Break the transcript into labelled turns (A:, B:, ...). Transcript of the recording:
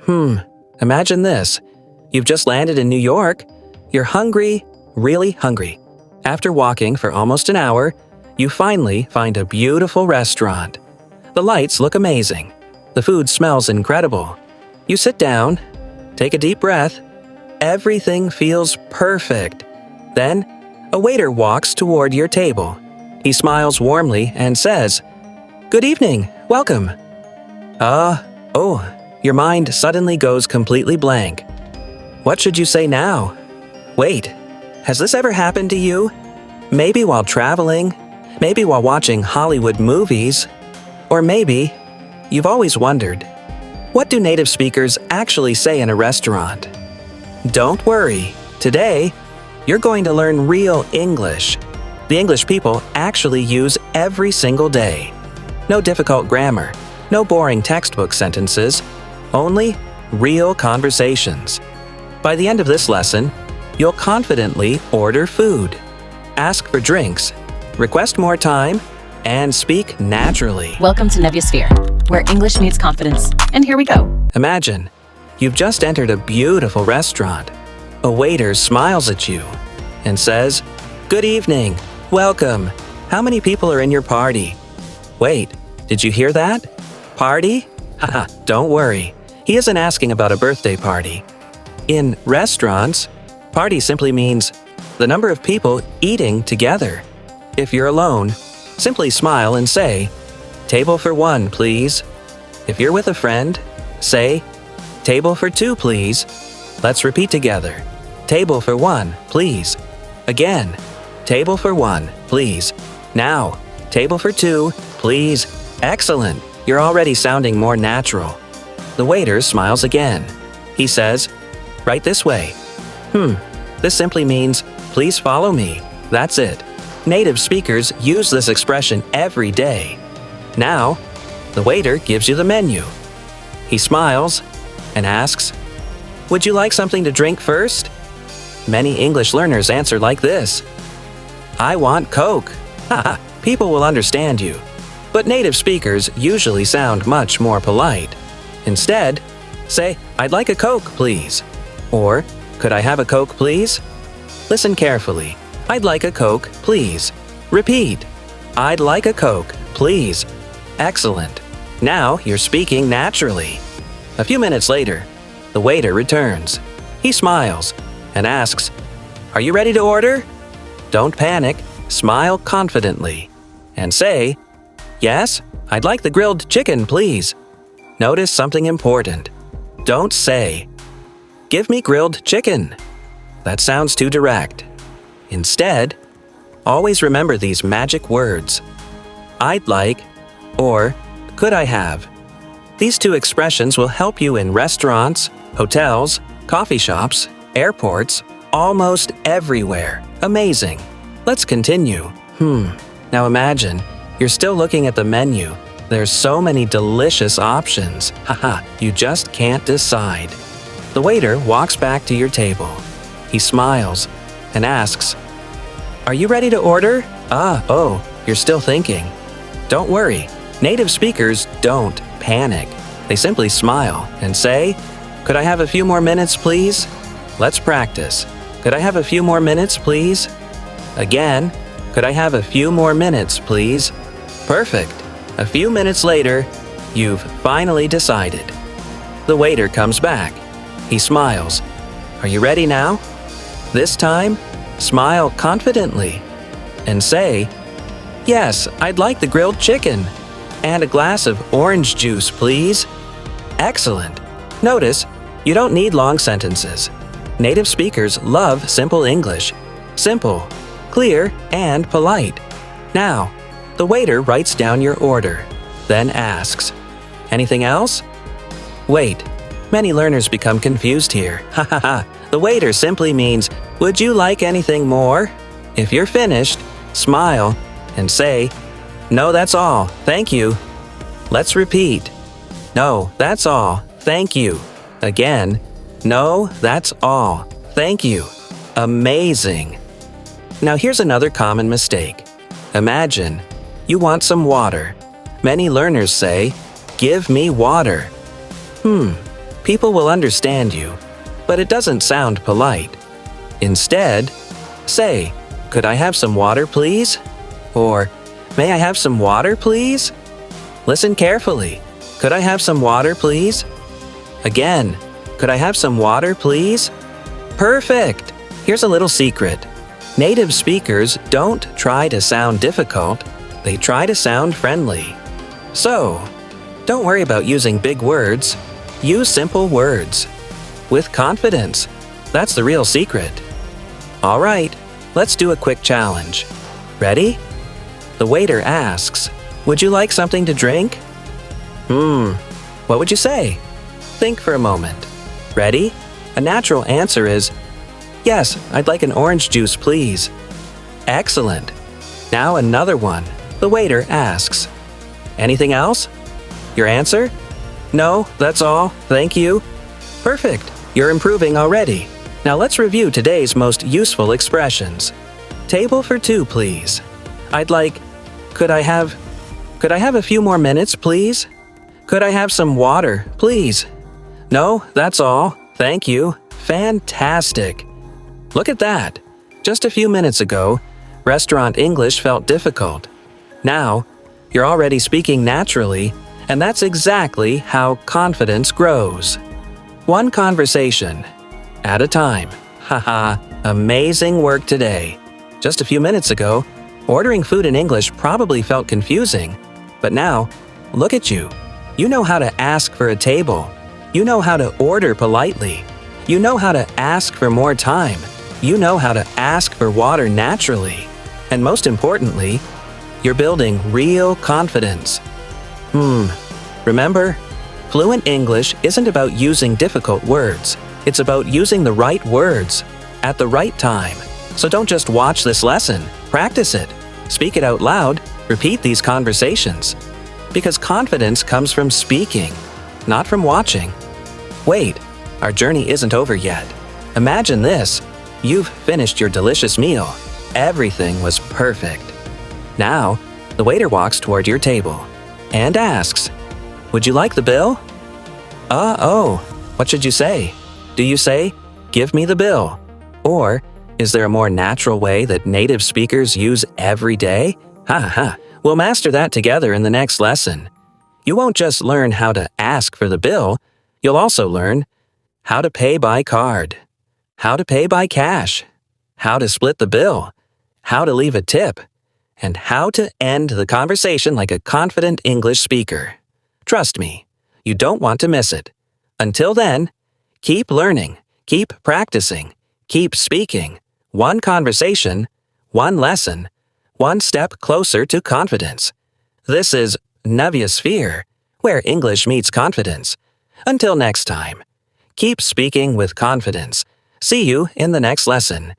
A: Imagine this. You've just landed in New York. You're hungry, really hungry. After walking for almost an hour, you finally find a beautiful restaurant. The lights look amazing. The food smells incredible. You sit down, take a deep breath. Everything feels perfect. Then, a waiter walks toward your table. He smiles warmly and says, "Good evening, welcome." Your mind suddenly goes completely blank. What should you say now? Wait, has this ever happened to you? Maybe while traveling, maybe while watching Hollywood movies, or maybe you've always wondered, what do native speakers actually say in a restaurant? Don't worry, today, you're going to learn real English. The English people actually use every single day. No difficult grammar, no boring textbook sentences, only real conversations. By the end of this lesson, you'll confidently order food, ask for drinks, request more time, and speak naturally.
B: Welcome to Navya Sphere, where English meets confidence. And here we go.
A: Imagine, you've just entered a beautiful restaurant. A waiter smiles at you and says, "Good evening, welcome. How many people are in your party?" Wait, did you hear that? Party? Haha, don't worry. He isn't asking about a birthday party. In restaurants, party simply means the number of people eating together. If you're alone, simply smile and say, "Table for one, please." If you're with a friend, say, "Table for two, please." Let's repeat together. Table for one, please. Again, table for one, please. Now, table for two, please. Excellent. You're already sounding more natural. The waiter smiles again. He says, "Right this way." This simply means, "Please follow me." That's it. Native speakers use this expression every day. Now, the waiter gives you the menu. He smiles and asks, "Would you like something to drink first?" Many English learners answer like this, "I want Coke." Haha, people will understand you. But native speakers usually sound much more polite. Instead, say, "I'd like a Coke, please." Or, "Could I have a Coke, please?" Listen carefully. "I'd like a Coke, please." Repeat. "I'd like a Coke, please." Excellent. Now you're speaking naturally. A few minutes later, the waiter returns. He smiles and asks, "Are you ready to order?" Don't panic. Smile confidently and say, "Yes, I'd like the grilled chicken, please." Notice something important. Don't say, "Give me grilled chicken." That sounds too direct. Instead, always remember these magic words. "I'd like" or "Could I have?" These two expressions will help you in restaurants, hotels, coffee shops, airports, almost everywhere. Amazing. Let's continue. Now imagine, you're still looking at the menu. There's so many delicious options. Haha, you just can't decide. The waiter walks back to your table. He smiles and asks, "Are you ready to order?" You're still thinking. Don't worry, native speakers don't panic. They simply smile and say, "Could I have a few more minutes, please?" Let's practice. "Could I have a few more minutes, please?" Again, "Could I have a few more minutes, please?" Perfect. A few minutes later, you've finally decided. The waiter comes back. He smiles. "Are you ready now?" This time, smile confidently and say, "Yes, I'd like the grilled chicken. And a glass of orange juice, please." Excellent. Notice, you don't need long sentences. Native speakers love simple English. Simple, clear, and polite. Now, the waiter writes down your order, then asks, "Anything else?" Wait, many learners become confused here. The waiter simply means, "Would you like anything more?" If you're finished, smile and say, "No, that's all, thank you." Let's repeat. "No, that's all, thank you." Again, "No, that's all, thank you." Amazing. Now here's another common mistake. Imagine you want some water. Many learners say, "Give me water." People will understand you, but it doesn't sound polite. Instead, say, "Could I have some water, please?" Or, "May I have some water, please?" Listen carefully. "Could I have some water, please?" Again, "Could I have some water, please?" Perfect! Here's a little secret. Native speakers don't try to sound difficult, they try to sound friendly. So, don't worry about using big words. Use simple words. With confidence. That's the real secret. All right, let's do a quick challenge. Ready? The waiter asks, "Would you like something to drink?" What would you say? Think for a moment. Ready? A natural answer is, "Yes, I'd like an orange juice, please." Excellent. Now another one. The waiter asks, "Anything else?" Your answer? "No, that's all, thank you." Perfect. You're improving already. Now let's review today's most useful expressions. Table for two, please. I'd like, could I have a few more minutes, please? Could I have some water, please? No, that's all, thank you. Fantastic. Look at that. Just a few minutes ago, restaurant English felt difficult. Now, you're already speaking naturally, and that's exactly how confidence grows. One conversation at a time. Haha, amazing work today. Just a few minutes ago, ordering food in English probably felt confusing, but now, look at you. You know how to ask for a table. You know how to order politely. You know how to ask for more time. You know how to ask for water naturally. And most importantly, you're building real confidence. Remember, fluent English isn't about using difficult words. It's about using the right words at the right time. So don't just watch this lesson. Practice it. Speak it out loud. Repeat these conversations. Because confidence comes from speaking, not from watching. Wait, our journey isn't over yet. Imagine this. You've finished your delicious meal. Everything was perfect. Now, the waiter walks toward your table and asks, "Would you like the bill?" What should you say? Do you say, "Give me the bill"? Or, is there a more natural way that native speakers use every day? We'll master that together in the next lesson. You won't just learn how to ask for the bill, you'll also learn how to pay by card, how to pay by cash, how to split the bill, how to leave a tip, and how to end the conversation like a confident English speaker. Trust me, you don't want to miss it. Until then, keep learning, keep practicing, keep speaking. One conversation, one lesson, one step closer to confidence. This is Navya Sphere, where English meets confidence. Until next time, keep speaking with confidence. See you in the next lesson.